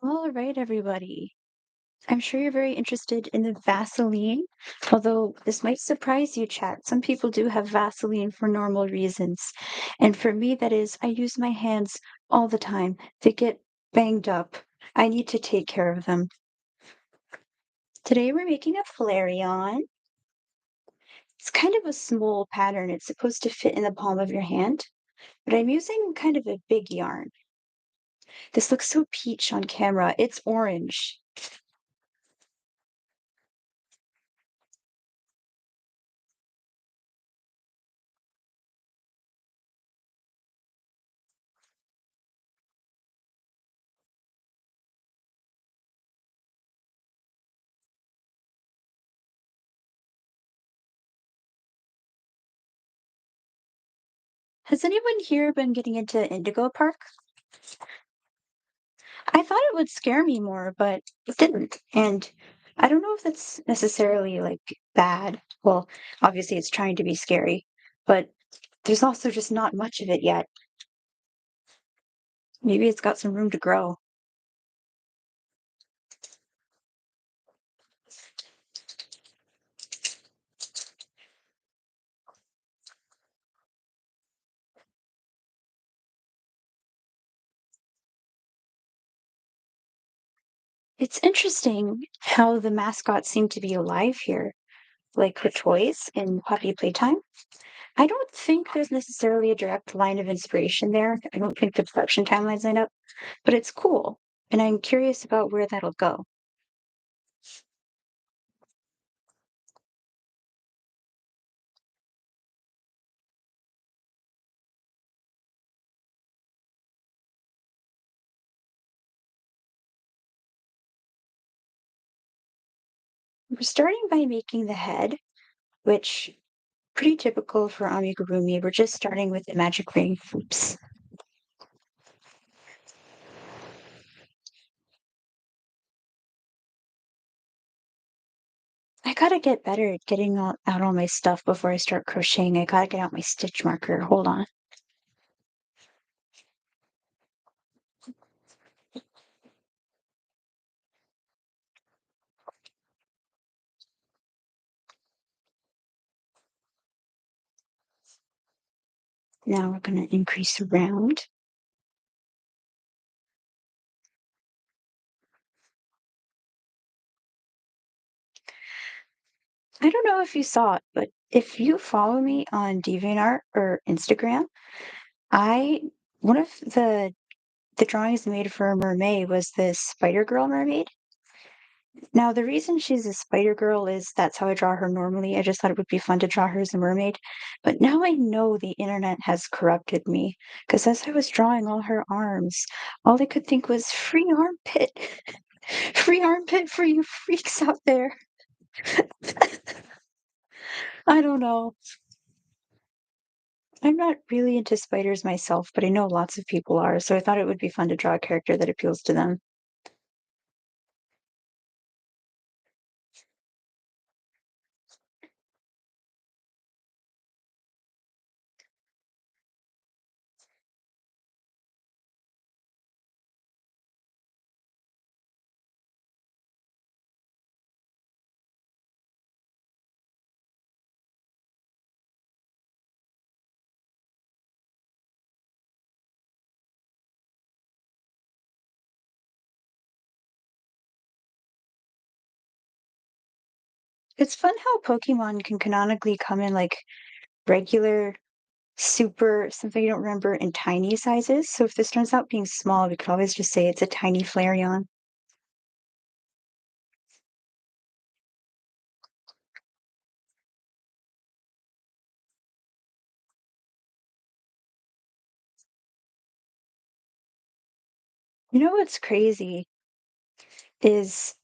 All right, everybody. I'm sure you're very interested in the Vaseline, although this might surprise you, chat. Some people do have Vaseline for normal reasons. And for me, that is, I use my hands all the time. They get banged up. I need to take care of them. Today, we're making a Flareon. It's kind of a small pattern. It's supposed to fit in the palm of your hand, but I'm using kind of a big yarn. This looks so peach on camera. It's orange. Has anyone here been getting into Indigo Park? I thought it would scare me more, but it didn't. And I don't know if that's necessarily like bad. Well, obviously it's trying to be scary, but there's also just not much of it yet. Maybe it's got some room to grow. It's interesting how the mascots seem to be alive here, like her toys in Puppy Playtime. I don't think there's necessarily a direct line of inspiration there. I don't think the production timelines line up, but it's cool. And I'm curious about where that'll go. We're starting by making the head, which pretty typical for amigurumi. We're just starting with the magic ring. Oops. I gotta get better at getting out all my stuff before I start crocheting. I gotta get out my stitch marker. Hold on. Now we're gonna increase the round. I don't know if you saw it, but if you follow me on DeviantArt or Instagram, I one of the drawings I made for a mermaid was this spider girl mermaid. Now, the reason she's a spider girl is that's how I draw her normally. I just thought it would be fun to draw her as a mermaid. But now I know the internet has corrupted me because as I was drawing all her arms, all I could think was free armpit. Free armpit for you freaks out there. I don't know. I'm not really into spiders myself, but I know lots of people are, so I thought it would be fun to draw a character that appeals to them. It's fun how Pokemon can canonically come in like regular super something you don't remember in tiny sizes. So if this turns out being small, we could always just say it's a tiny Flareon. You know what's crazy is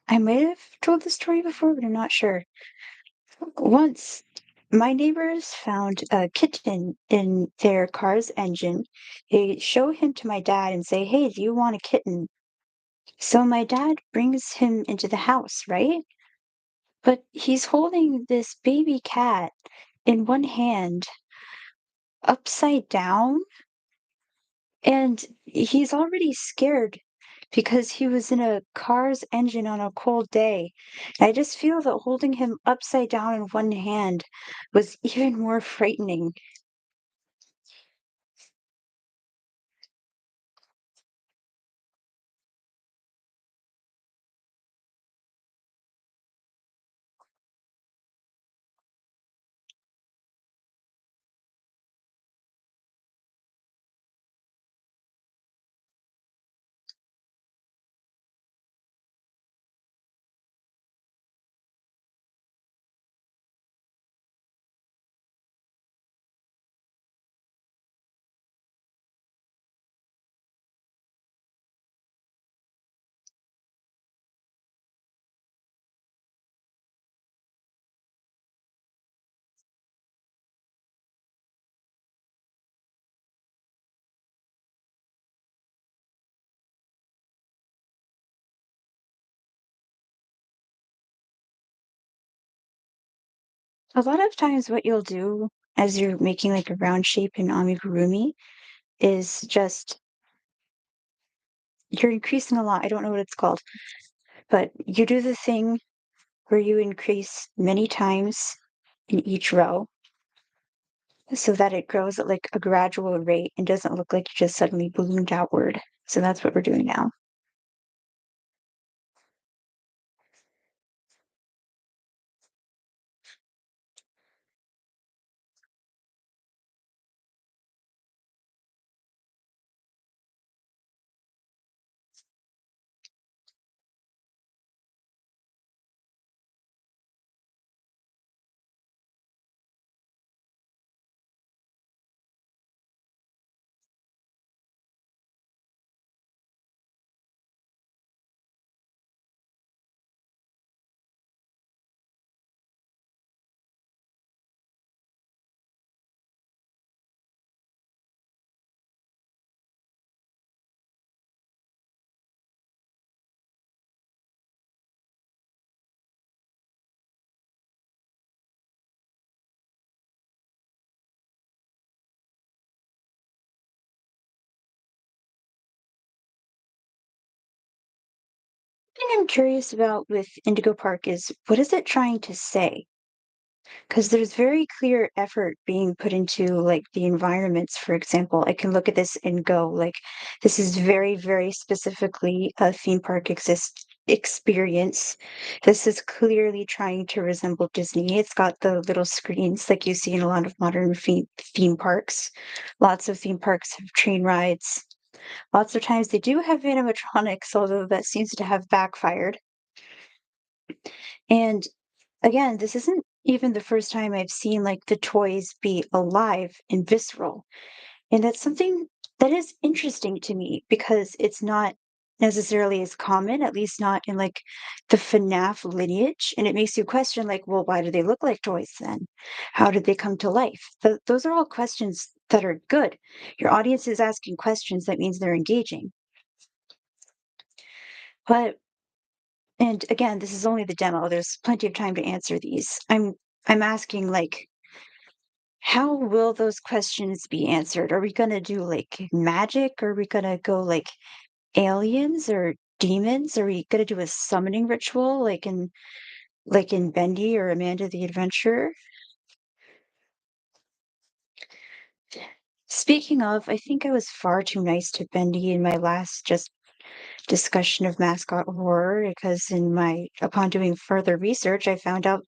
I might have told the story before, but I'm not sure. Once my neighbors found a kitten in their car's engine. They show him to my dad and say, "Hey, do you want a kitten?" So my dad brings him into the house, right? But he's holding this baby cat in one hand upside down, and he's already scared because he was in a car's engine on a cold day. I just feel that holding him upside down in one hand was even more frightening. A lot of times, what you'll do as you're making like a round shape in amigurumi is just you're increasing a lot. I don't know what it's called, but you do the thing where you increase many times in each row so that it grows at like a gradual rate and doesn't look like you just suddenly ballooned outward. So that's what we're doing now. Thing I'm curious about with Indigo Park is what is it trying to say? Because there's very clear effort being put into like the environments, for example. I can look at this and go, like, this is very, very specifically a theme park exist experience. This is clearly trying to resemble Disney. It's got the little screens like you see in a lot of modern theme parks. Lots of theme parks have train rides. Lots of times they do have animatronics, although that seems to have backfired. And again, this isn't even the first time I've seen like the toys be alive and visceral. And that's something that is interesting to me because it's not necessarily as common, at least not in like the FNAF lineage. And it makes you question, like, well, why do they look like toys then? How did they come to life? Those are all questions that are good. Your audience is asking questions, that means they're engaging. But and again, this is only the demo. There's plenty of time to answer these. I'm asking like how will those questions be answered? Are we gonna do like magic? Are we gonna go like aliens or demons? Are we gonna do a summoning ritual like in Bendy or Amanda the Adventurer? Speaking of, I think I was far too nice to Bendy in my last just discussion of mascot horror because in my upon doing further research, I found out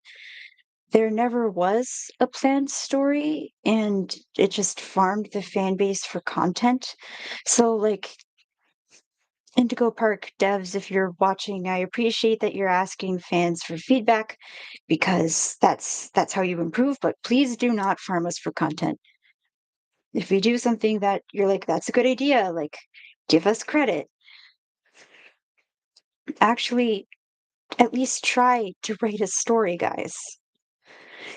there never was a planned story, and it just farmed the fan base for content. So, like, Indigo Park devs, if you're watching, I appreciate that you're asking fans for feedback because that's how you improve, but please do not farm us for content. If we do something that you're like, "That's a good idea," like, give us credit. Actually, at least try to write a story, guys.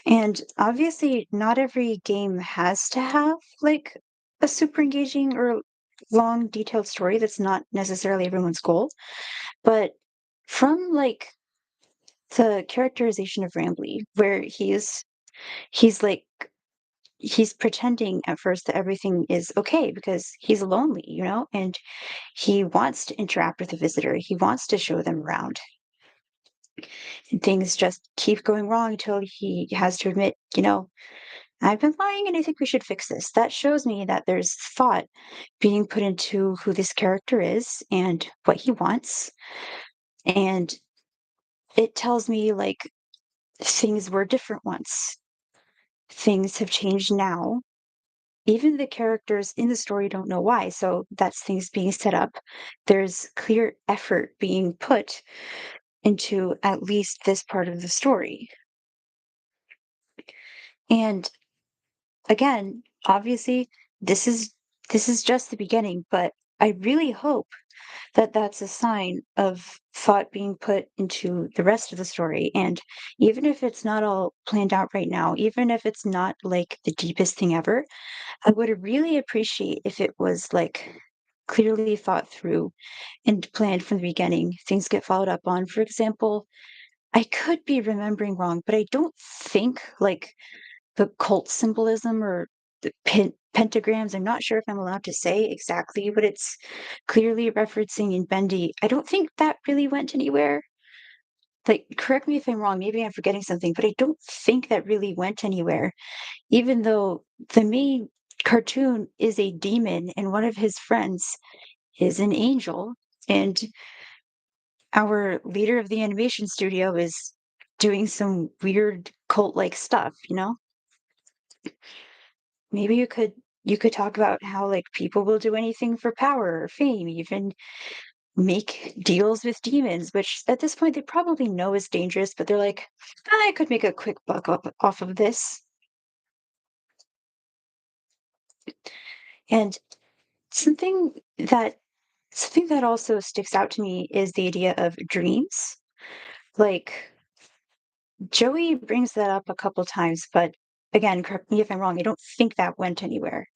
And obviously, not every game has to have like a super engaging or long, detailed story. That's not necessarily everyone's goal. But from like the characterization of Rambly, where he's like he's pretending at first that everything is okay because he's lonely, and he wants to interact with the visitor. He wants to show them around. And things just keep going wrong until he has to admit, I've been lying and I think we should fix this. That shows me that there's thought being put into who this character is and what he wants. And it tells me like things were different once. Things have changed now. Even the characters in the story don't know why. So that's things being set up. There's clear effort being put into at least this part of the story. And again, obviously, this is this is just the beginning, but I really hope that that's a sign of thought being put into the rest of the story. And even if it's not all planned out right now, even if it's not like the deepest thing ever, I would really appreciate if it was like clearly thought through and planned from the beginning. Things get followed up on. For example, I could be remembering wrong, but I don't think like the cult symbolism or the pentagrams. I'm not sure if I'm allowed to say exactly what it's clearly referencing in Bendy. I don't think that really went anywhere. Like, correct me if I'm wrong, maybe I'm forgetting something, but I don't think that really went anywhere, even though the main cartoon is a demon and one of his friends is an angel. And our leader of the animation studio is doing some weird cult-like stuff, Maybe you could talk about how like people will do anything for power or fame, even make deals with demons, which at this point they probably know is dangerous, but they're like, I could make a quick buck up off of this. And something that something that also sticks out to me is the idea of dreams. Like Joey brings that up a couple times, but again, correct me if I'm wrong, I don't think that went anywhere.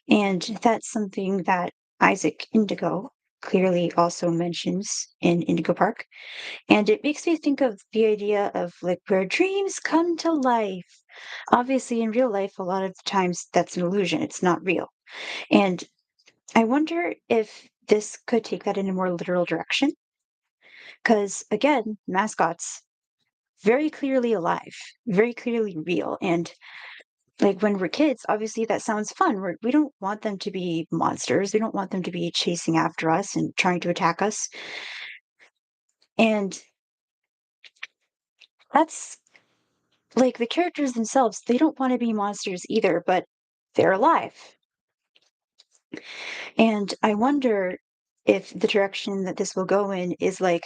And that's something that Isaac Indigo clearly also mentions in Indigo Park. And it makes me think of the idea of like where dreams come to life. Obviously, in real life, a lot of the times that's an illusion, it's not real. And I wonder if this could take that in a more literal direction. Because again, mascots very clearly alive, very clearly real. And like when we're kids, obviously that sounds fun. We don't want them to be monsters. We don't want them to be chasing after us and trying to attack us. And that's like the characters themselves, they don't want to be monsters either, but they're alive. And I wonder if the direction that this will go in is like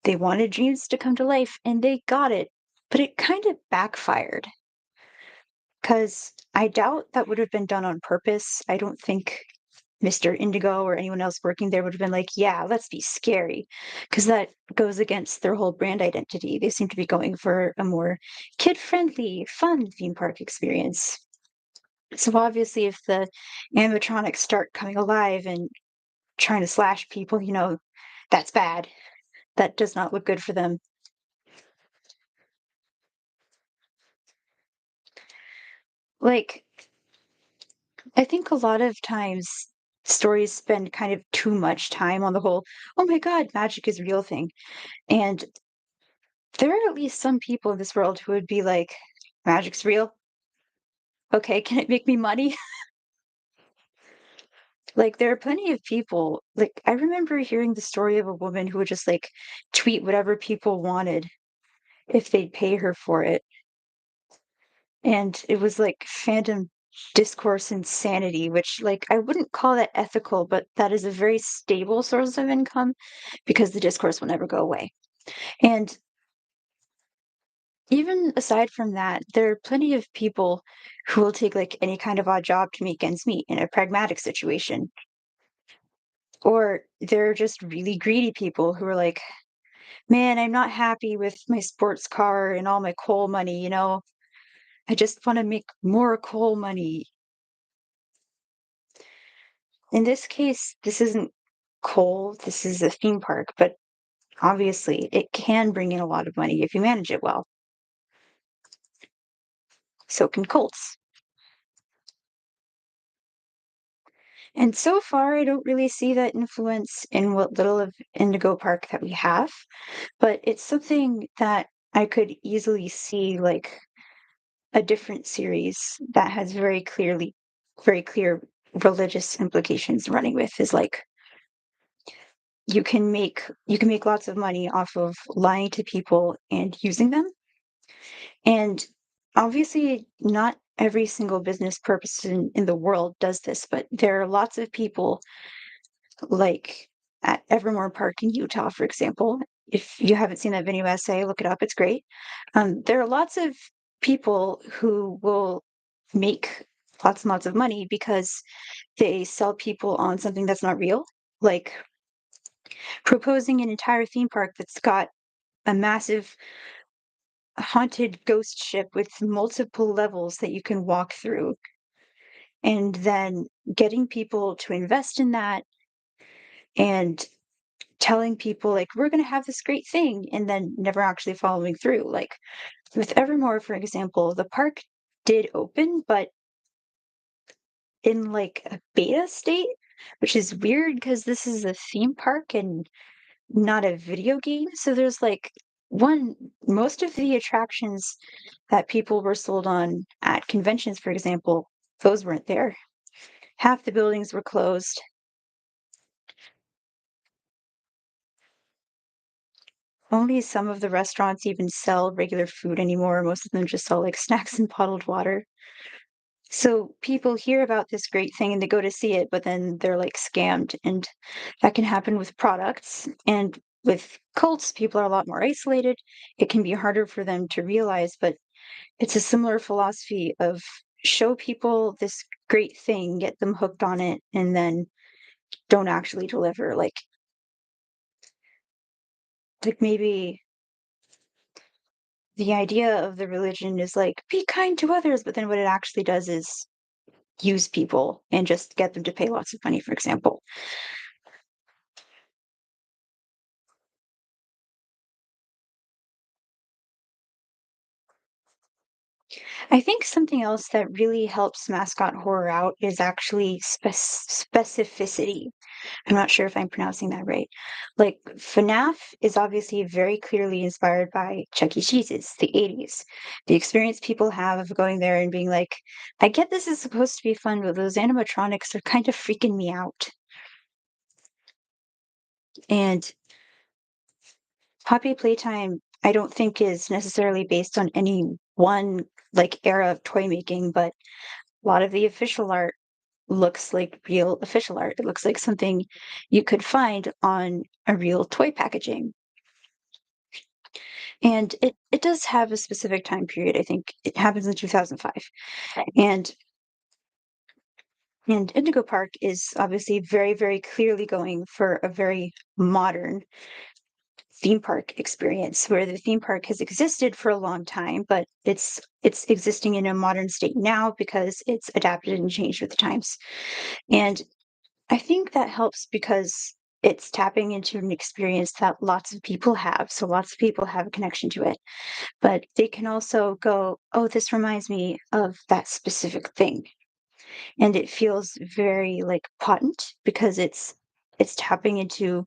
they wanted dreams to come to life and they got it, but it kind of backfired because I doubt that would have been done on purpose. I don't think Mr. Indigo or anyone else working there would have been like, yeah, let's be scary, because that goes against their whole brand identity. They seem to be going for a more kid-friendly, fun theme park experience. So obviously, if the animatronics start coming alive and trying to slash people, that's bad. That does not look good for them. Like, I think a lot of times stories spend kind of too much time on the whole, oh my God, magic is real thing. And there are at least some people in this world who would be like, "Magic's real? Okay, can it make me money?" Like, there are plenty of people like, I remember hearing the story of a woman who would just, like, tweet whatever people wanted if they'd pay her for it, and it was, like, fandom discourse insanity, which, like, I wouldn't call that ethical, but that is a very stable source of income because the discourse will never go away, and even aside from that, there are plenty of people who will take, like, any kind of odd job to make ends meet in a pragmatic situation. Or there are just really greedy people who are like, "Man, I'm not happy with my sports car and all my coal money, I just wanna make more coal money." In this case, this isn't coal, this is a theme park, but obviously, it can bring in a lot of money if you manage it well. so can cults. And so far, I don't really see that influence in what little of Indigo Park that we have, but it's something that I could easily see like a different series that has very clear religious implications running with is like you can make lots of money off of lying to people and using them. And obviously, not every single business purpose in the world does this, but there are lots of people like at Evermore Park in Utah, for example. If you haven't seen that video essay, look it up. It's great. There are lots of people who will make lots and lots of money because they sell people on something that's not real, like proposing an entire theme park that's got a massive haunted ghost ship with multiple levels that you can walk through, and then getting people to invest in that and telling people like we're going to have this great thing and then never actually following through. Like with Evermore, for example, the park did open, but in like a beta state, which is weird because this is a theme park and not a video game. So there's like one most of the attractions that people were sold on at conventions, for example, those weren't there. Half the buildings were closed. Only some of the restaurants even sell regular food anymore. Most of them just sell like snacks and bottled water. So people hear about this great thing and they go to see it, but then they're like scammed. And that can happen with products. And with cults, people are a lot more isolated. It can be harder for them to realize, but it's a similar philosophy of show people this great thing, get them hooked on it, and then don't actually deliver. Like maybe the idea of the religion is like be kind to others, but then what it actually does is use people and just get them to pay lots of money, for example. I think something else that really helps mascot horror out is actually specificity. I'm not sure if I'm pronouncing that right. Like FNAF is obviously very clearly inspired by Chuck E. Cheese's, the 80s. The experience people have of going there and being like, I get this is supposed to be fun, but those animatronics are kind of freaking me out. And Poppy Playtime, I don't think is necessarily based on any one like era of toy making, but a lot of the official art looks like real official art. It looks like something you could find on a real toy packaging. And it does have a specific time period. I think it happens in 2005. And and Indigo Park is obviously very, very clearly going for a very modern theme park experience where the theme park has existed for a long time, but it's existing in a modern state now because it's adapted and changed with the times. And I think that helps because it's tapping into an experience that lots of people have. So lots of people have a connection to it, but they can also go, oh, this reminds me of that specific thing. And it feels very like potent because it's tapping into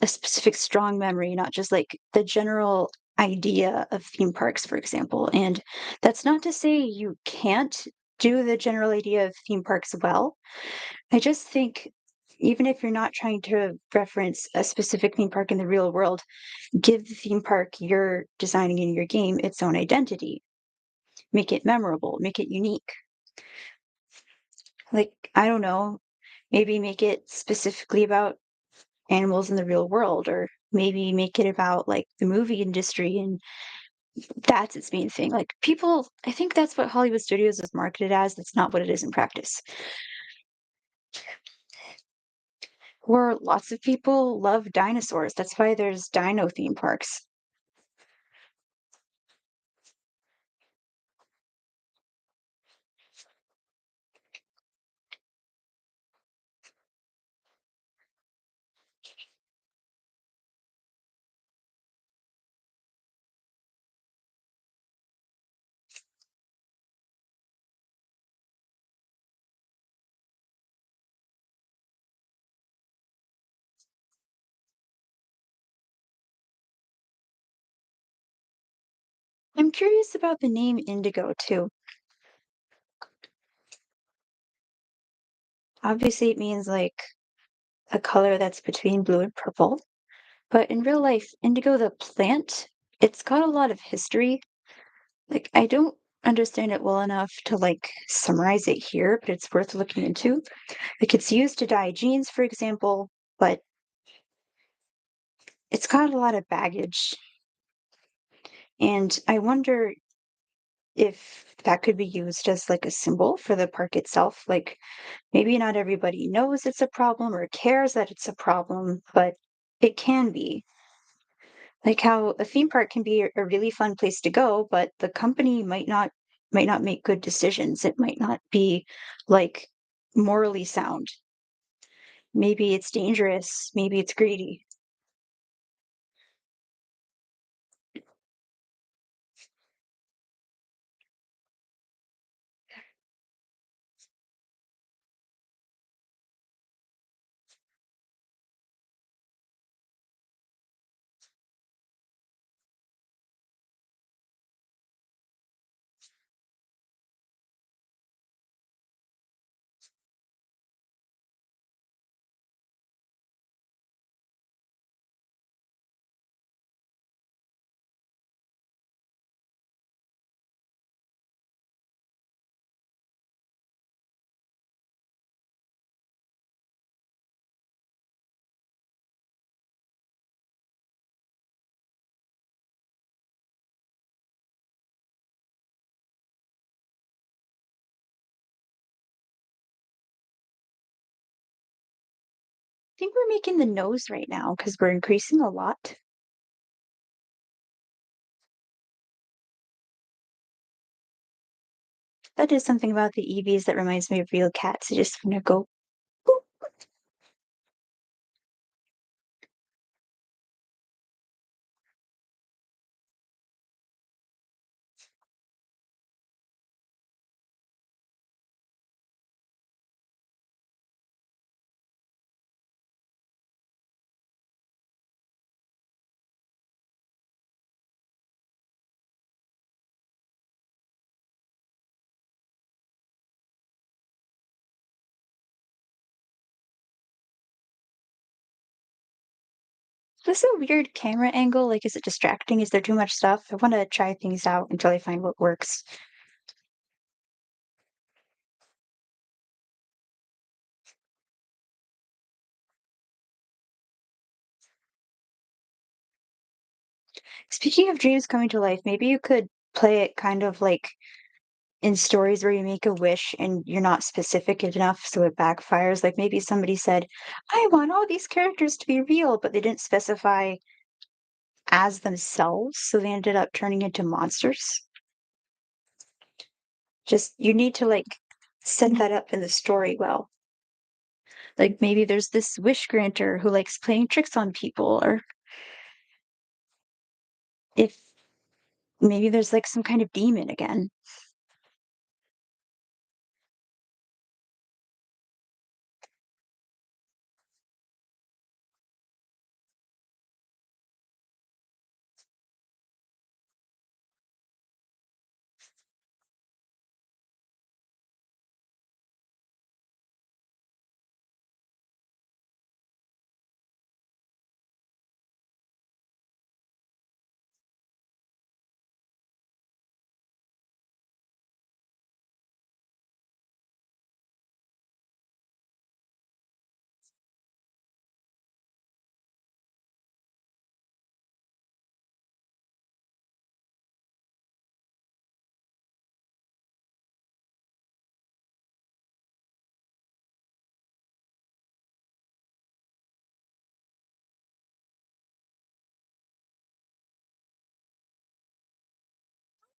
a specific strong memory, not just like the general idea of theme parks, for example. And that's not to say you can't do the general idea of theme parks well. I just think even if you're not trying to reference a specific theme park in the real world, give the theme park you're designing in your game its own identity. Make it memorable, make it unique. Like, I don't know, maybe make it specifically about animals in the real world, or maybe make it about like the movie industry and that's its main thing. Like, people, I think that's what Hollywood Studios is marketed as. That's not what it is in practice. Or lots of people love dinosaurs. That's why there's dino theme parks. I'm curious about the name indigo too. Obviously, it means like a color that's between blue and purple. But in real life, indigo, the plant, it's got a lot of history. Like, I don't understand it well enough to like summarize it here, but it's worth looking into. Like, it's used to dye jeans, for example, but it's got a lot of baggage. And I wonder if that could be used as like a symbol for the park itself. Like, maybe not everybody knows it's a problem or cares that it's a problem, but it can be. Like how a theme park can be a really fun place to go, but the company might not make good decisions. It might not be like morally sound. Maybe it's dangerous, maybe it's greedy. I think we're making the nose right now because we're increasing a lot. That is something about the EVs that reminds me of real cats. They just want to go. "Boop." This is a weird camera angle. Like, is it distracting? Is there too much stuff? I want to try things out until I find what works. Speaking of dreams coming to life, maybe you could play it kind of like in stories where you make a wish and you're not specific enough so it backfires. Like maybe somebody said, I want all these characters to be real, but they didn't specify as themselves, so they ended up turning into monsters. Just you need to like set that up in the story well. Like maybe there's this wish granter who likes playing tricks on people, or if maybe there's like some kind of demon again.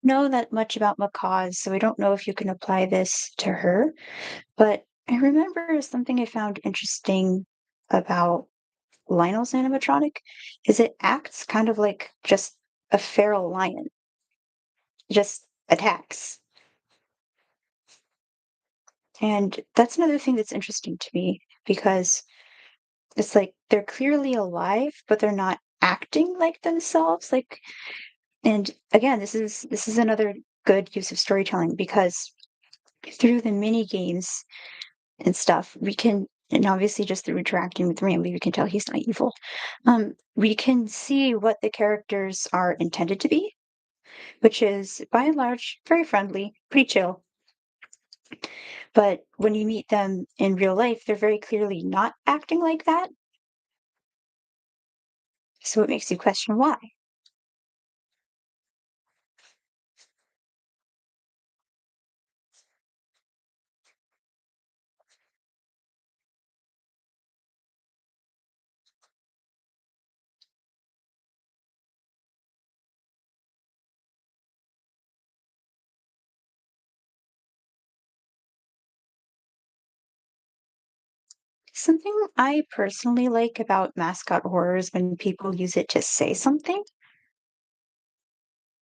Know that much about macaws, so I don't know if you can apply this to her. But I remember something I found interesting about Lionel's animatronic is it acts kind of like just a feral lion, just attacks. And that's another thing that's interesting to me because it's like they're clearly alive, but they're not acting like themselves. Like And again, this is another good use of storytelling because through the mini games and stuff, we can, and obviously just through interacting with Randy, we can tell he's not evil. We can see what the characters are intended to be, which is by and large very friendly, pretty chill. But when you meet them in real life, they're very clearly not acting like that. So it makes you question why. Something I personally like about mascot horror is when people use it to say something,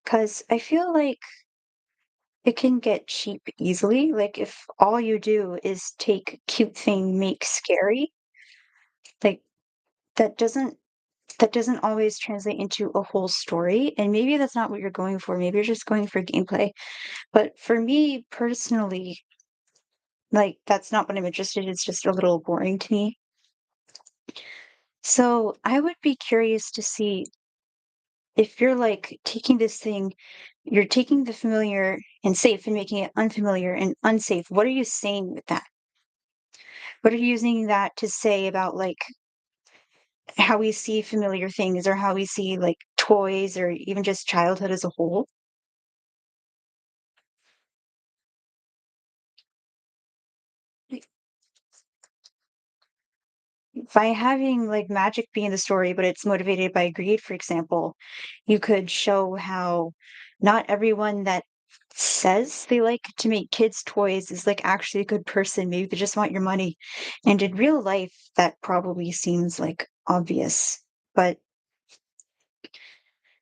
because I feel like it can get cheap easily. Like if all you do is take cute thing, make scary, like that doesn't that doesn't always translate into a whole story. And maybe that's not what you're going for. Maybe you're just going for gameplay. But for me personally, like that's not what I'm interested in. It's just a little boring to me. So I would be curious to see if you're like taking this thing, you're taking the familiar and safe and making it unfamiliar and unsafe. What are you saying with that? What are you using that to say about like how we see familiar things or how we see like toys or even just childhood as a whole? Like, by having like magic be in the story, but it's motivated by greed, for example, you could show how not everyone that says they like to make kids' toys is like actually a good person. Maybe they just want your money. And in real life, that probably seems like obvious. But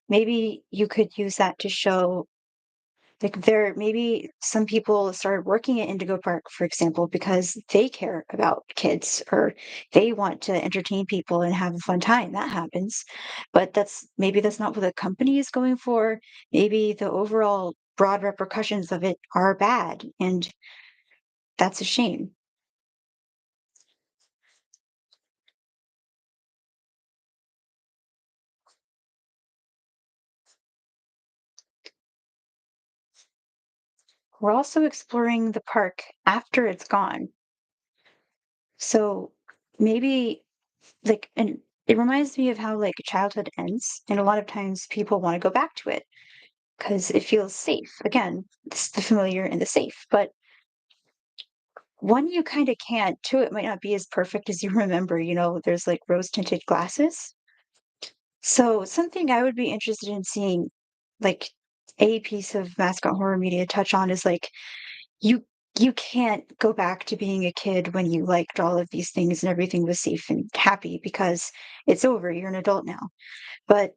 maybe you could use that to show like there maybe some people started working at Indigo Park, for example, because they care about kids or they want to entertain people and have a fun time. That happens. But that's not what the company is going for. Maybe the overall broad repercussions of it are bad, and that's a shame. We're also exploring the park after it's gone. So maybe like and it reminds me of how like childhood ends, and a lot of times people want to go back to it because it feels safe. Again, it's the familiar and the safe. But one you kind of can't, too, it might not be as perfect as you remember. There's like rose tinted glasses. So something I would be interested in seeing, like a piece of mascot horror media touch on is like you you can't go back to being a kid when you liked all of these things and everything was safe and happy because it's over. You're an adult now. But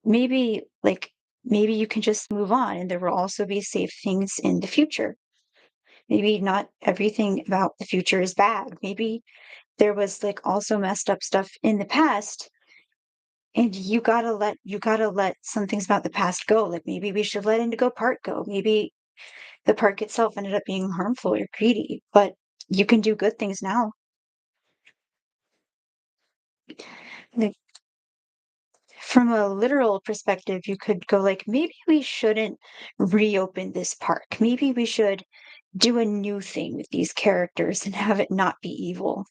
maybe like maybe you can just move on and there will also be safe things in the future. Maybe not everything about the future is bad. Maybe there was like also messed up stuff in the past and you gotta let some things about the past go. Like maybe we should let Indigo Park go. Maybe the park itself ended up being harmful or greedy, but you can do good things now. Like from a literal perspective, you could go like, maybe we shouldn't reopen this park. Maybe we should do a new thing with these characters and have it not be evil.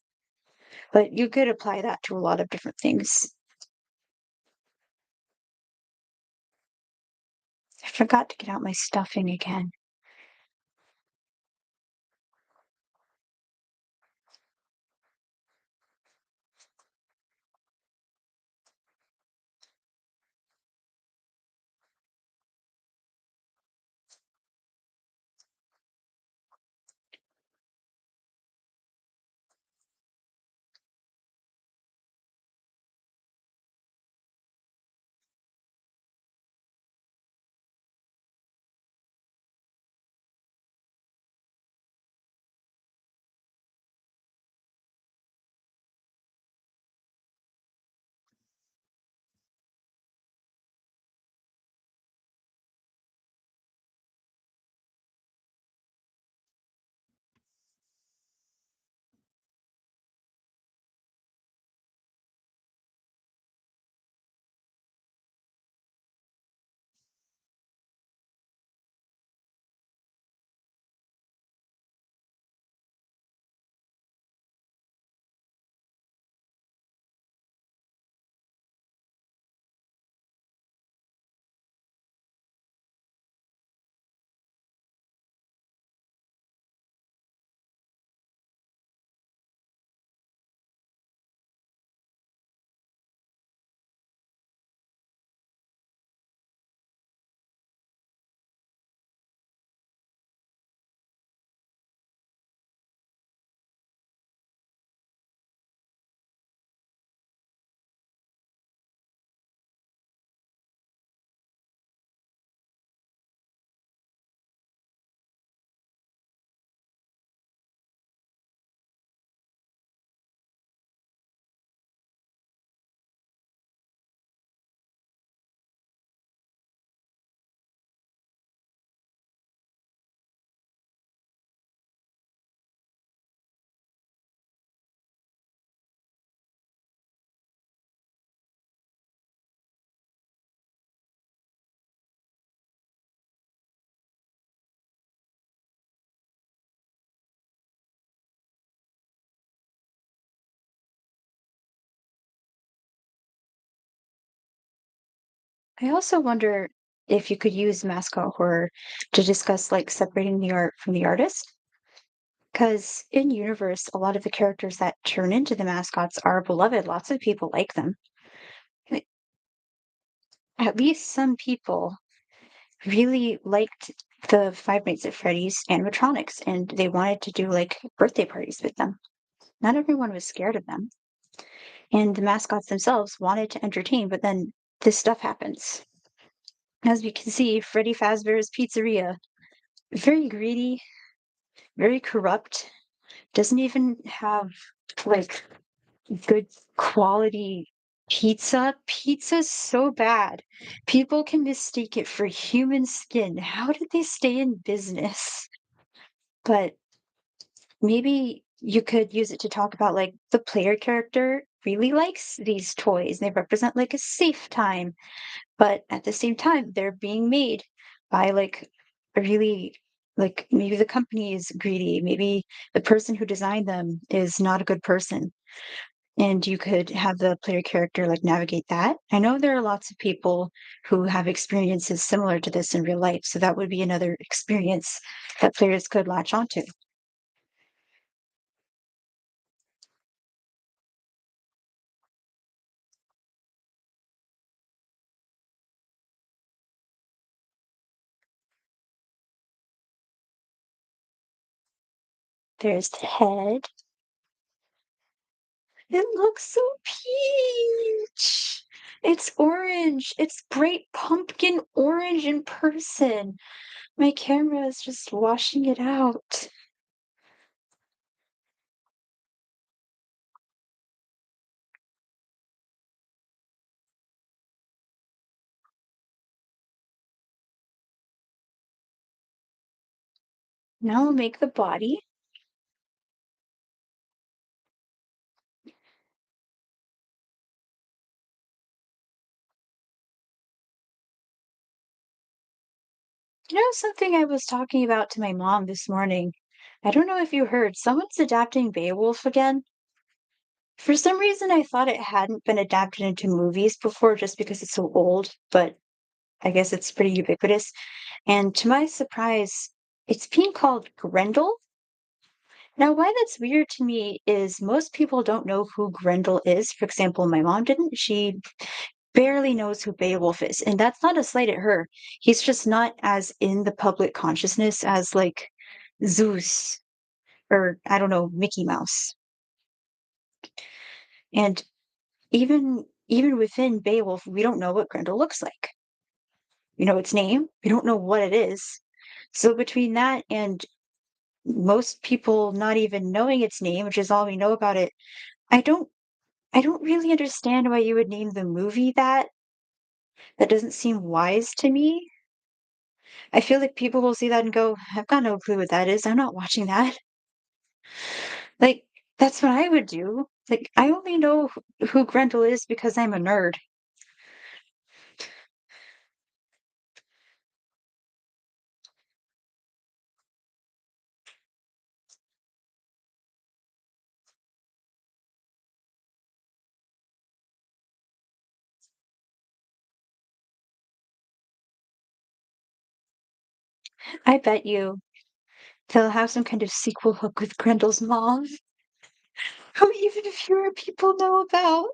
But you could apply that to a lot of different things. I forgot to get out my stuffing again. I also wonder if you could use mascot horror to discuss like separating the art from the artist. Because in universe, a lot of the characters that turn into the mascots are beloved. Lots of people like them. Like, at least some people really liked the Five Nights at Freddy's animatronics, and they wanted to do like birthday parties with them. Not everyone was scared of them, and the mascots themselves wanted to entertain, but then this stuff happens. As we can see, Freddy Fazbear's Pizzeria, very greedy, very corrupt, doesn't even have like good quality pizza. Pizza's so bad. People can mistake it for human skin. How did they stay in business? But maybe you could use it to talk about like the player character really likes these toys. They represent like a safe time, but at the same time, they're being made by like a really like maybe the company is greedy, maybe the person who designed them is not a good person. And you could have the player character like navigate that. I know there are lots of people who have experiences similar to this in real life, so that would be another experience that players could latch onto. There's the head. It looks so peach. It's orange. It's bright pumpkin orange in person. My camera is just washing it out. Now I'll make the body. You know something I was talking about to my mom this morning? I don't know if you heard, someone's adapting Beowulf again. For some reason, I thought it hadn't been adapted into movies before just because it's so old, but I guess it's pretty ubiquitous. And to my surprise, it's being called Grendel. Now, why that's weird to me is most people don't know who Grendel is. For example, my mom didn't. She barely knows who Beowulf is. And that's not a slight at her. He's just not as in the public consciousness as like Zeus or I don't know, Mickey Mouse. And even within Beowulf, we don't know what Grendel looks like. We know its name, we don't know what it is. So between that and most people not even knowing its name, which is all we know about it, I don't I don't really understand why you would name the movie that. That doesn't seem wise to me. I feel like people will see that and go, "I've got no clue what that is. I'm not watching that." Like, that's what I would do. Like, I only know who Grendel is because I'm a nerd. I bet you they'll have some kind of sequel hook with Grendel's mom, who even fewer people know about.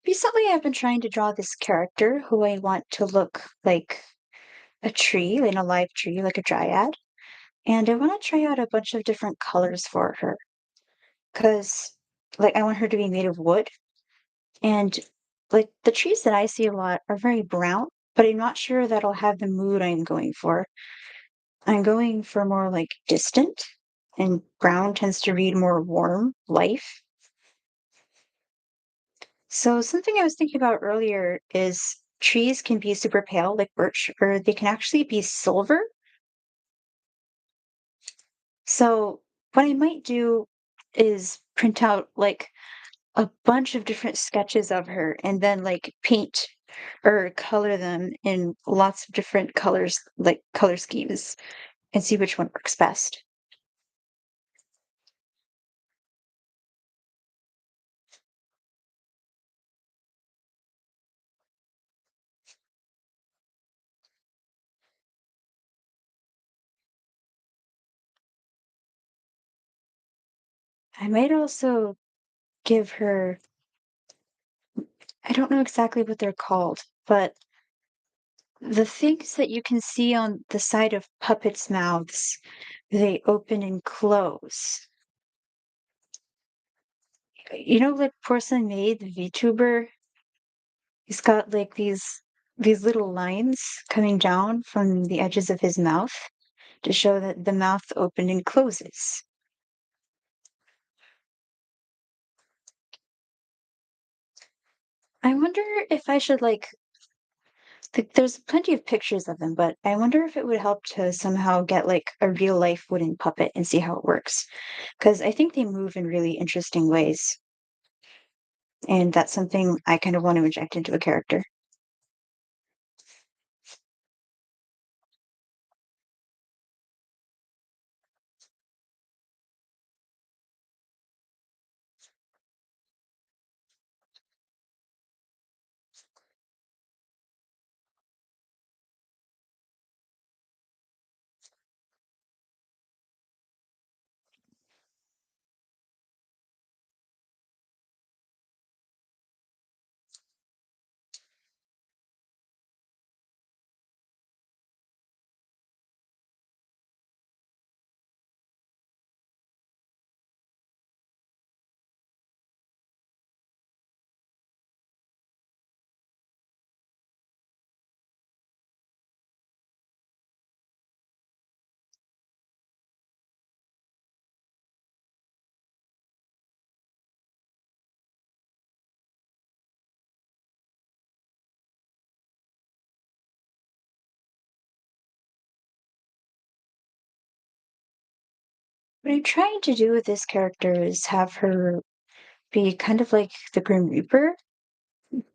Recently, I've been trying to draw this character who I want to look like a tree, like a live tree, like a dryad. And I want to try out a bunch of different colors for her because, like, I want her to be made of wood. And, like, the trees that I see a lot are very brown, but I'm not sure that'll have the mood I'm going for. I'm going for more like distant, and brown tends to read more warm, life. So something I was thinking about earlier is trees can be super pale, like birch, or they can actually be silver. So what I might do is print out like a bunch of different sketches of her and then like paint or color them in lots of different colors, like color schemes, and see which one works best. I might also give her, I don't know exactly what they're called, but the things that you can see on the side of puppets' mouths, they open and close. You know, like Porcelain Maid, the VTuber, he's got like these little lines coming down from the edges of his mouth to show that the mouth open and closes. I wonder if I should like there's plenty of pictures of them, but I wonder if it would help to somehow get like a real life wooden puppet and see how it works. Because I think they move in really interesting ways. And that's something I kind of want to inject into a character. What I'm trying to do with this character is have her be kind of like the Grim Reaper,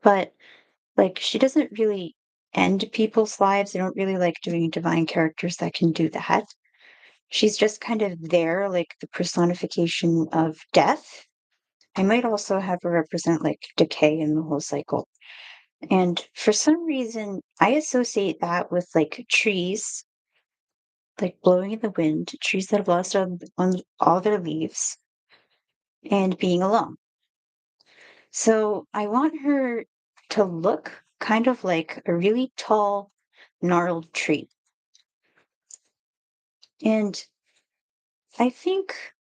but like she doesn't really end people's lives. I don't really like doing divine characters that can do that. She's just kind of there, like the personification of death. I might also have her represent like decay in the whole cycle. And for some reason, I associate that with like trees, like blowing in the wind, trees that have lost on all their leaves, and being alone. So I want her to look kind of like a really tall, gnarled tree. And I think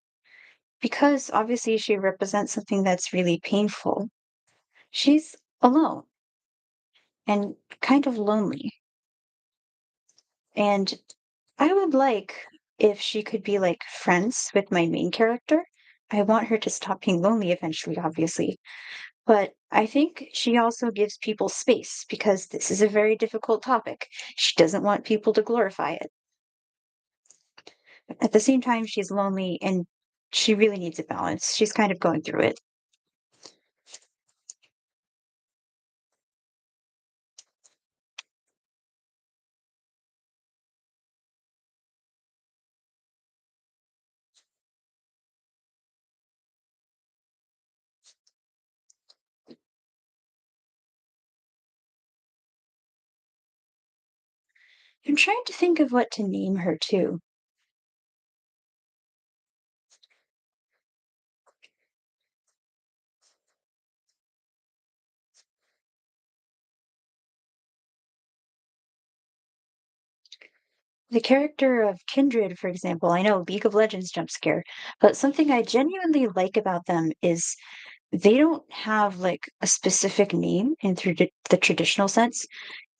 because obviously she represents something that's really painful, she's alone and kind of lonely. And I would like if she could be like friends with my main character. I want her to stop being lonely eventually, obviously. But I think she also gives people space because this is a very difficult topic. She doesn't want people to glorify it. At the same time, she's lonely and she really needs a balance. She's kind of going through it. I'm trying to think of what to name her too. The character of Kindred, for example, I know League of Legends jump scare, but something I genuinely like about them is they don't have like a specific name in through the traditional sense.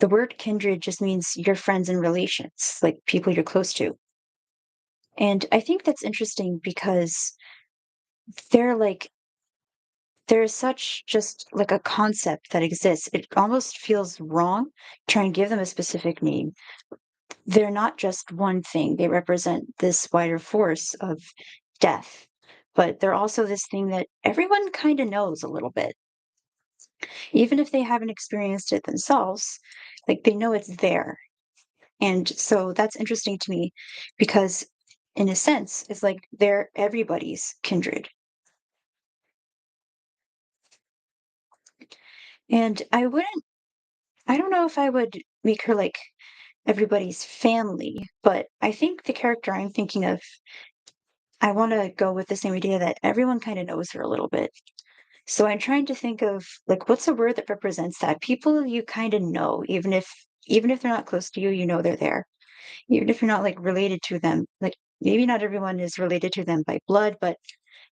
The word kindred just means your friends and relations, like people you're close to. And I think that's interesting because they're like there's such just like a concept that exists. It almost feels wrong to try and give them a specific name. They're not just one thing. They represent this wider force of death, but they're also this thing that everyone kind of knows a little bit. Even if they haven't experienced it themselves, like they know it's there. And so that's interesting to me because in a sense, it's like they're everybody's kindred. And I don't know if I would make her like everybody's family, but I think the character I'm thinking of, I want to go with the same idea that everyone kind of knows her a little bit. So I'm trying to think of like what's a word that represents that? People you kind of know, even if they're not close to you, you know they're there. Even if you're not like related to them, like maybe not everyone is related to them by blood, but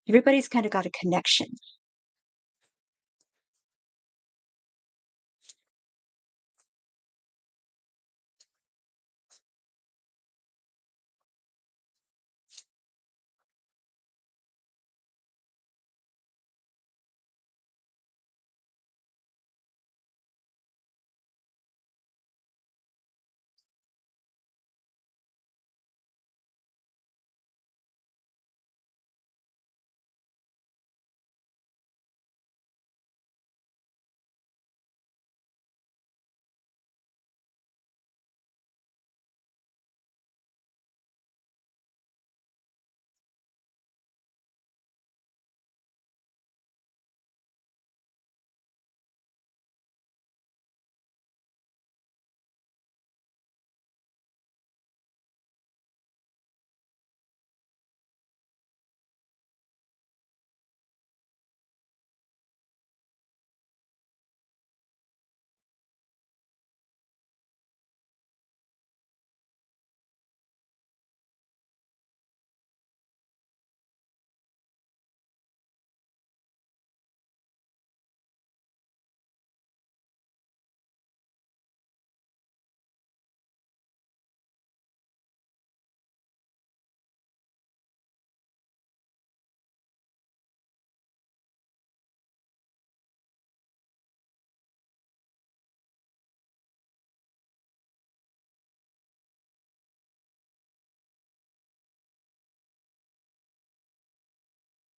everybody's kind of got a connection.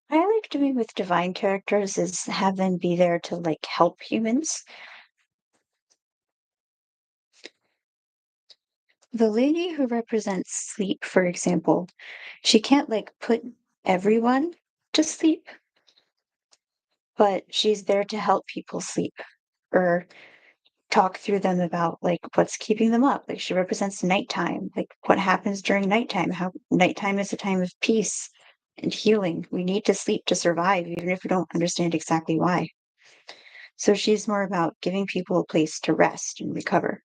I like doing with divine characters is have them be there to like help humans. The lady who represents sleep, for example, she can't like put everyone to sleep, but she's there to help people sleep or talk through them about like what's keeping them up. Like she represents nighttime, like what happens during nighttime, how nighttime is a time of peace and healing. We need to sleep to survive, even if we don't understand exactly why. So she's more about giving people a place to rest and recover.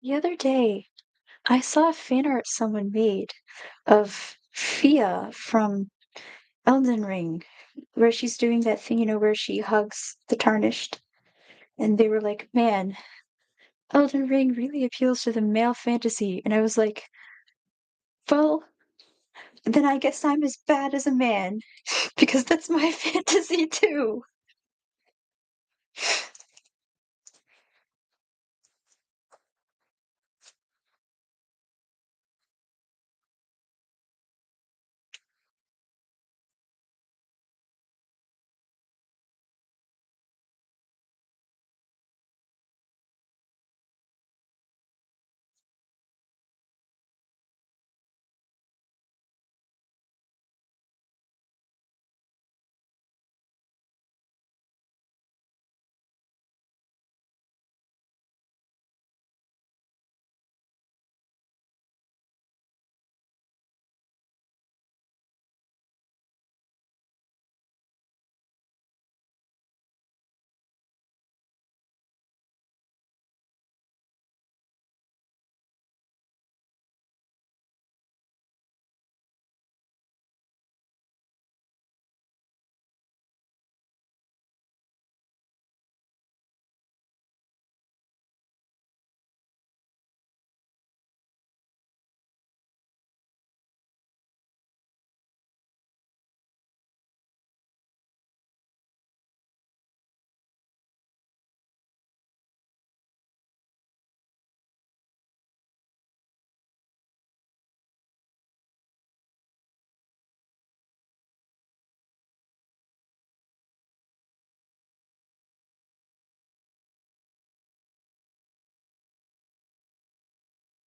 The other day, I saw a fan art someone made of Fia from Elden Ring, where she's doing that thing, where she hugs the tarnished. And they were like, man, Elden Ring really appeals to the male fantasy. And I was like, well, then I guess I'm as bad as a man because that's my fantasy too.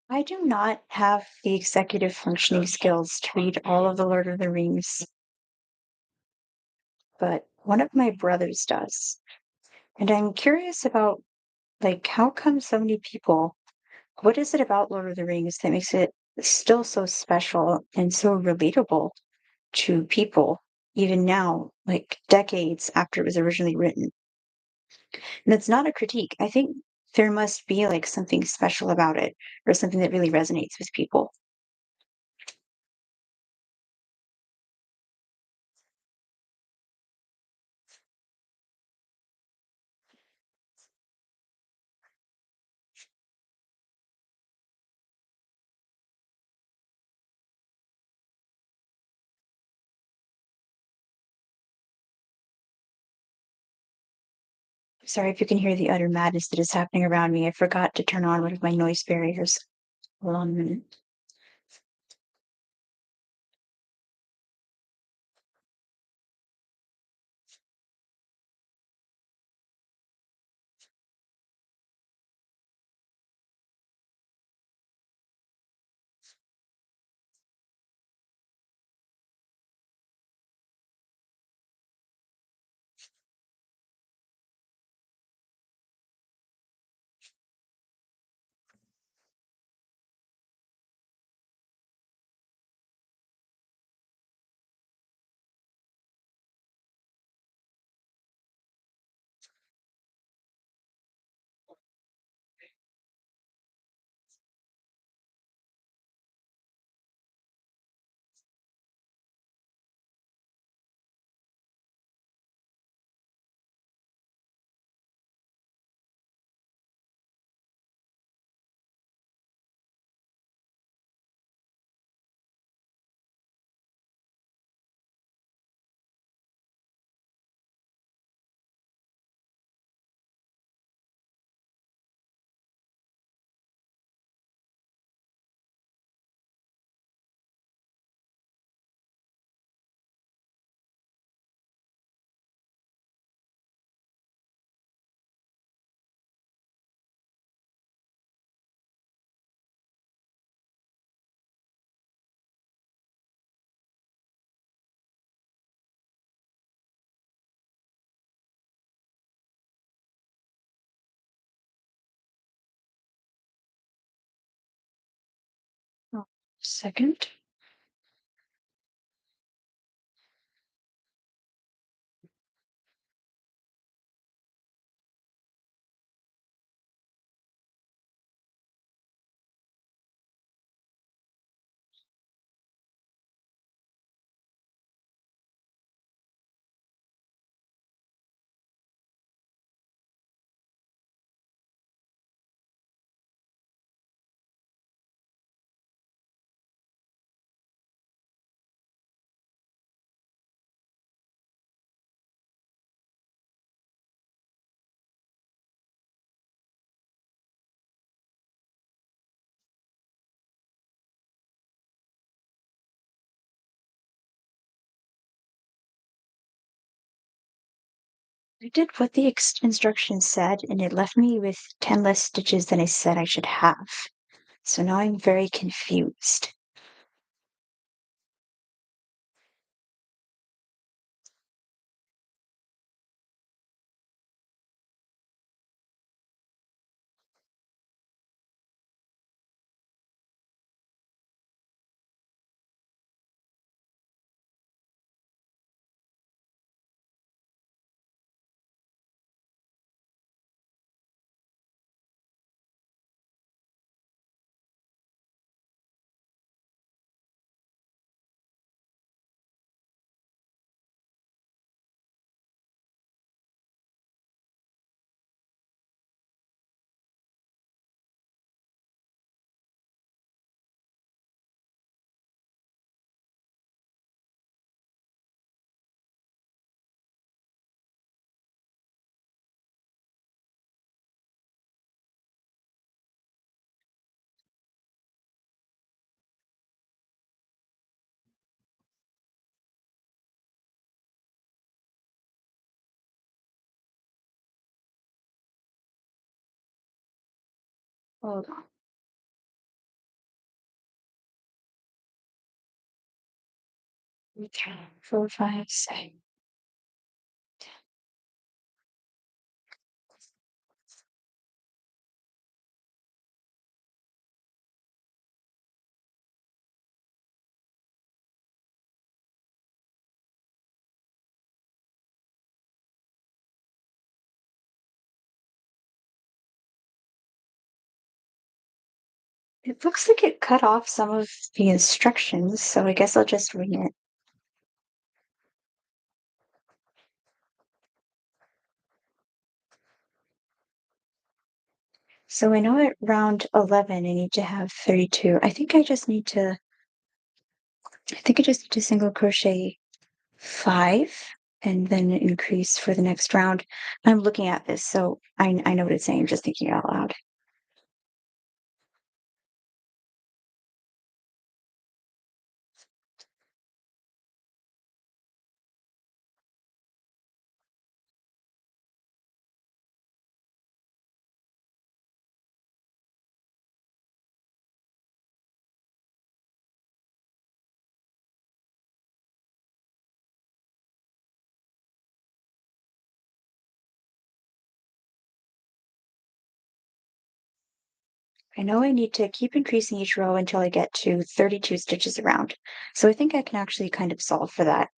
I do not have the executive functioning skills to read all of the Lord of the Rings, but one of my brothers does. And I'm curious about, like, how come so many people, what is it about Lord of the Rings that makes it still so special and so relatable to people, even now, like decades after it was originally written? And it's not a critique. I think there must be like something special about it or something that really resonates with people. Sorry if you can hear the utter madness that is happening around me. I forgot to turn on one of my noise barriers. Hold on a minute. Oh, second. I did what the instructions said, and it left me with 10 less stitches than I said I should have. So now I'm very confused. Hold on. Okay. 4, 5, 6. It looks like it cut off some of the instructions, so I guess I'll just wing it. So I know at round 11, I need to have 32. I think I just need to single crochet 5 and then increase for the next round. I'm looking at this, so I know what it's saying. I'm just thinking out loud. I know I need to keep increasing each row until I get to 32 stitches around. So I think I can actually kind of solve for that.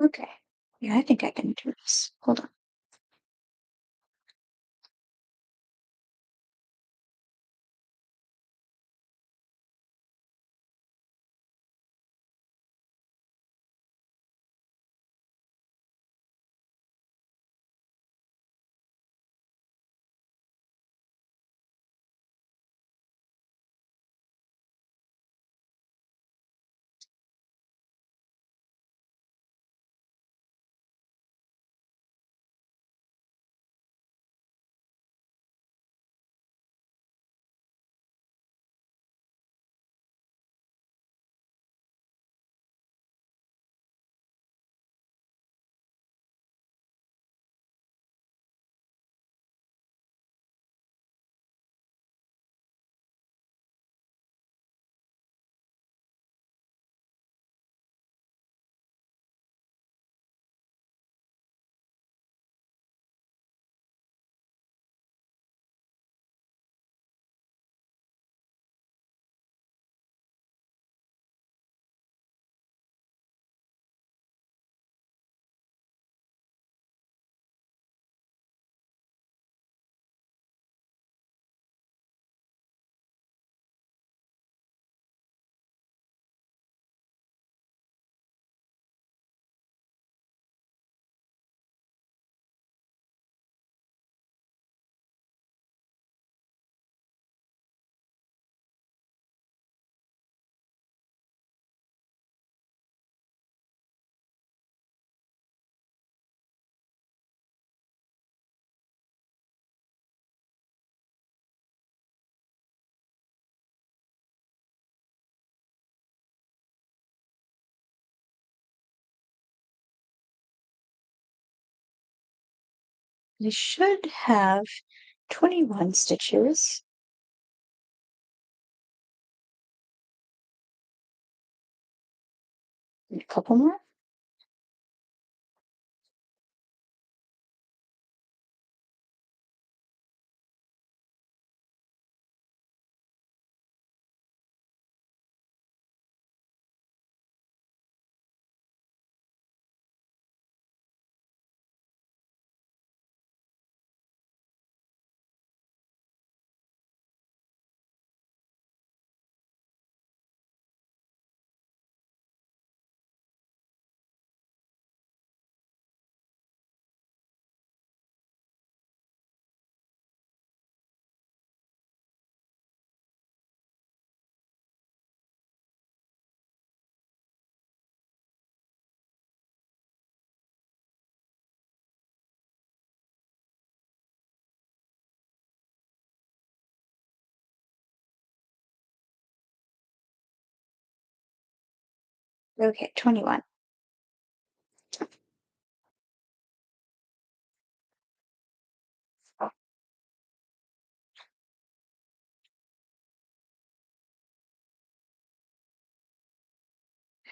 Okay. Yeah, I think I can do this. Hold on. I should have 21 stitches. A couple more. Okay, 21. I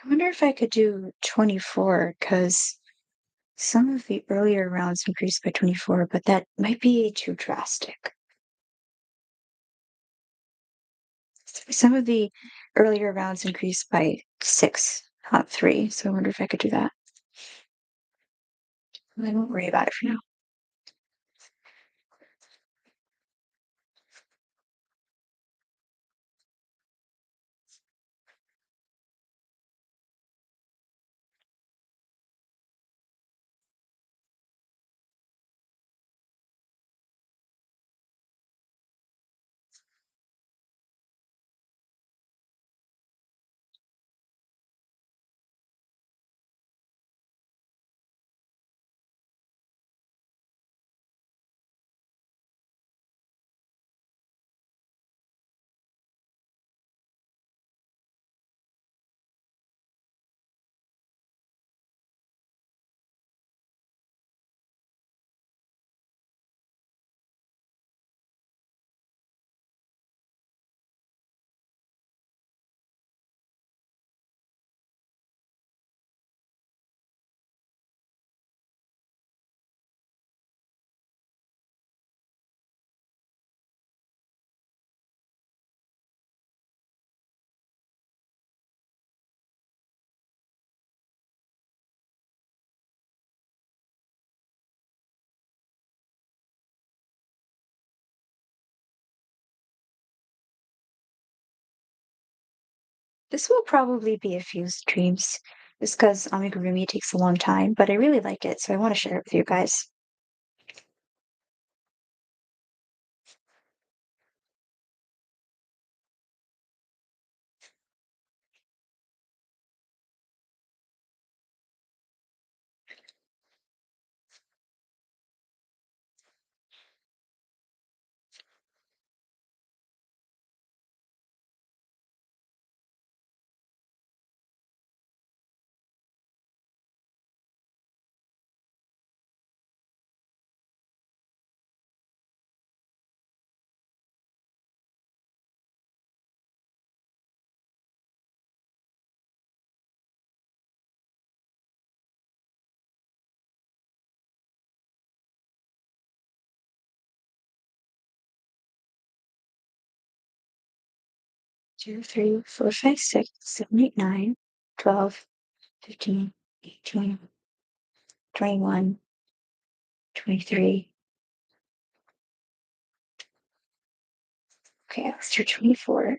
wonder if I could do 24 because some of the earlier rounds increased by 24, but that might be too drastic. Some of the earlier rounds increased by 6, not 3, so I wonder if I could do that. I won't worry about it for now. This will probably be a few streams just because amigurumi takes a long time, but I really like it, so I want to share it with you guys. Two, three, four, five, 6, 7, 8, 9, 12, 15, 18, 21, 23. Okay, let's do 24.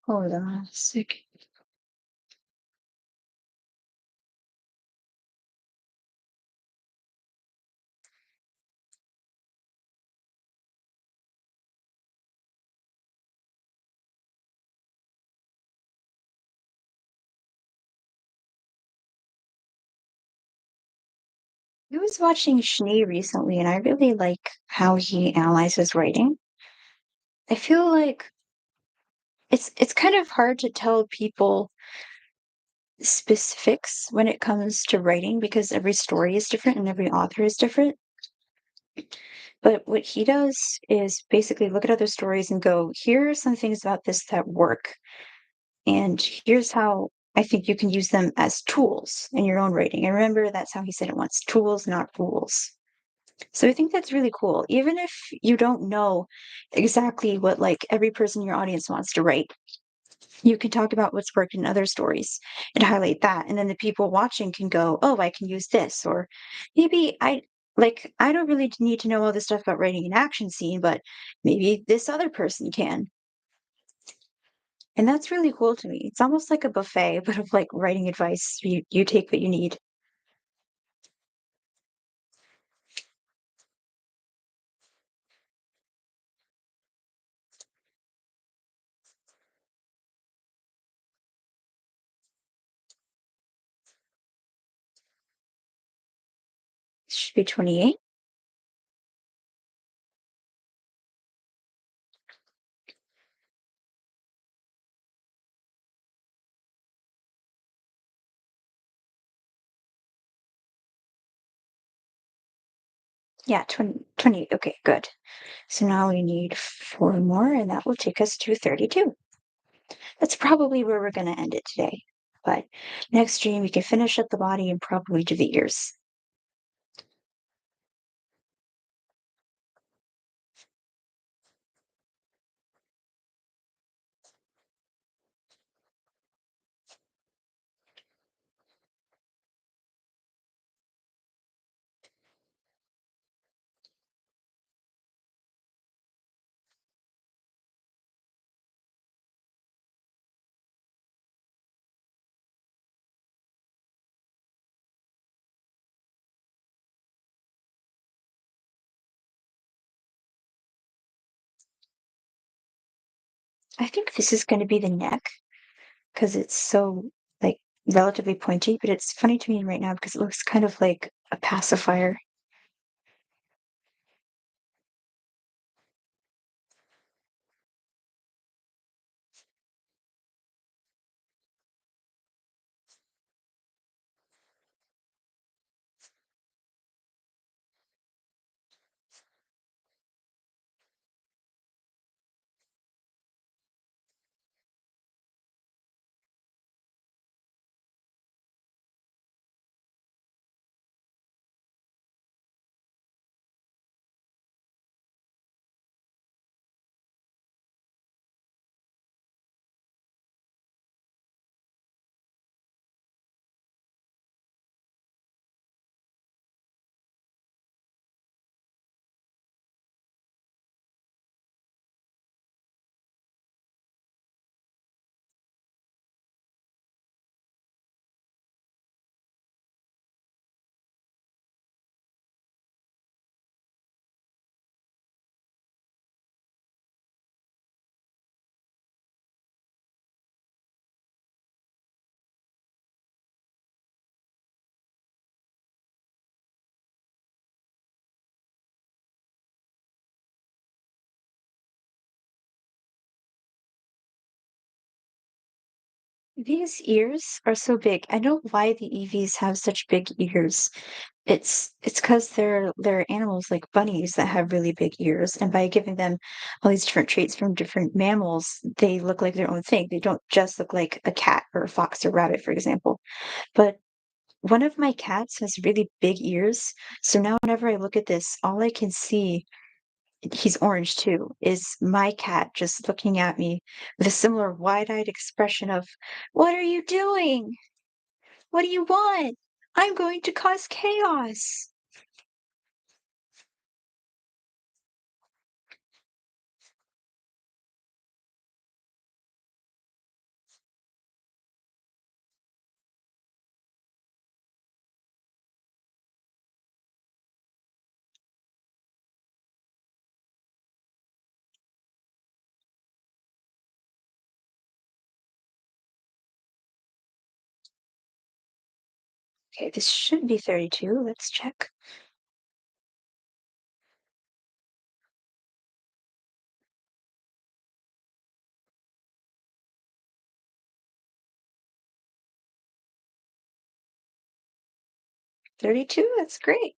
Hold on a second. I was watching Schnee recently, and I really like how he analyzes writing. I feel like it's kind of hard to tell people specifics when it comes to writing because every story is different and every author is different. But what he does is basically look at other stories and go, here are some things about this that work. And here's how I think you can use them as tools in your own writing. And remember, that's how he said it once, tools, not rules. So I think that's really cool. Even if you don't know exactly what like every person in your audience wants to write, you can talk about what's worked in other stories and highlight that. And then the people watching can go, oh, I can use this. Or maybe I don't really need to know all this stuff about writing an action scene, but maybe this other person can. And that's really cool to me. It's almost like a buffet, but of like writing advice. You take what you need. Should be 28. Yeah, 20. Okay, good. So now we need four more, and that will take us to 32. That's probably where we're going to end it today. But next stream, we can finish up the body and probably do the ears. I think this is going to be the neck because it's so like relatively pointy, but it's funny to me right now because it looks kind of like a pacifier. These ears are so big. I know why the EVs have such big ears. It's because they're animals like bunnies that have really big ears, and by giving them all these different traits from different mammals, they look like their own thing. They don't just look like a cat or a fox or rabbit, for example. But one of my cats has really big ears, so now whenever I look at this, all I can see, he's orange too, is my cat just looking at me with a similar wide-eyed expression of, "What are you doing? What do you want? I'm going to cause chaos." Okay, this should be 32. Let's check. 32, that's great.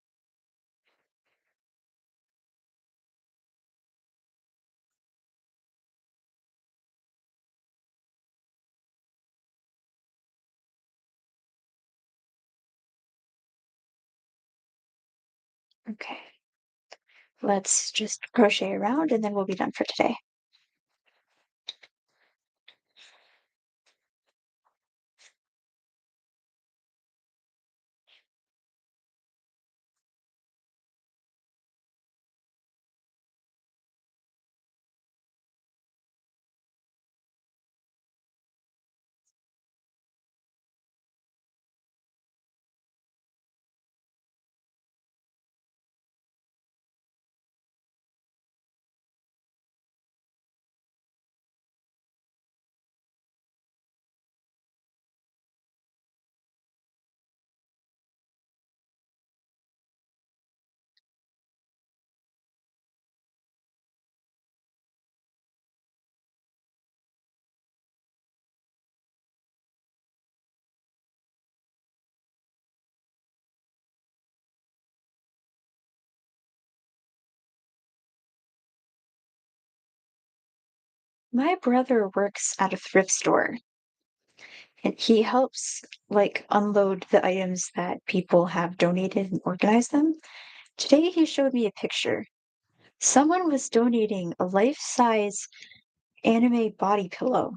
Okay, let's just crochet around and then we'll be done for today. My brother works at a thrift store and he helps like unload the items that people have donated and organize them. Today he showed me a picture. Someone was donating a life-size anime body pillow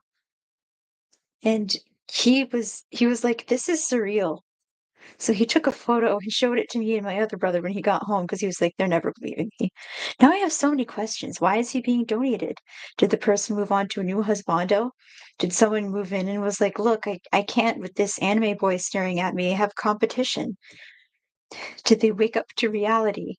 and he was like, "This is surreal." So he took a photo and showed it to me and my other brother when he got home because he was like, "They're never believing me." Now I have so many questions. Why is he being donated? Did the person move on to a new husbando? Did someone move in and was like, "Look, I can't with this anime boy staring at me. I have competition." Did they wake up to reality?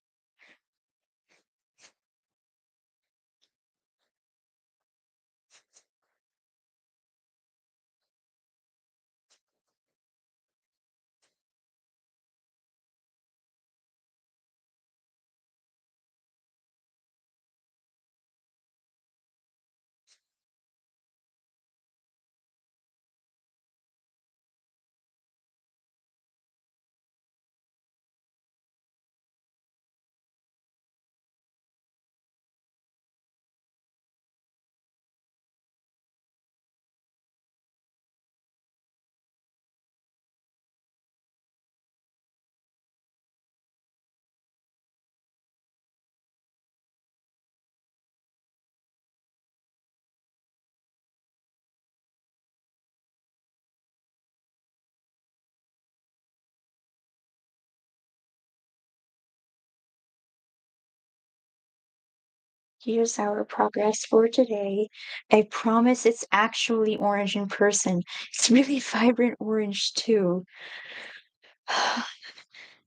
Here's our progress for today. I promise it's actually orange in person. It's really vibrant orange too.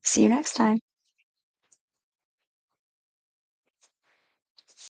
See you next time.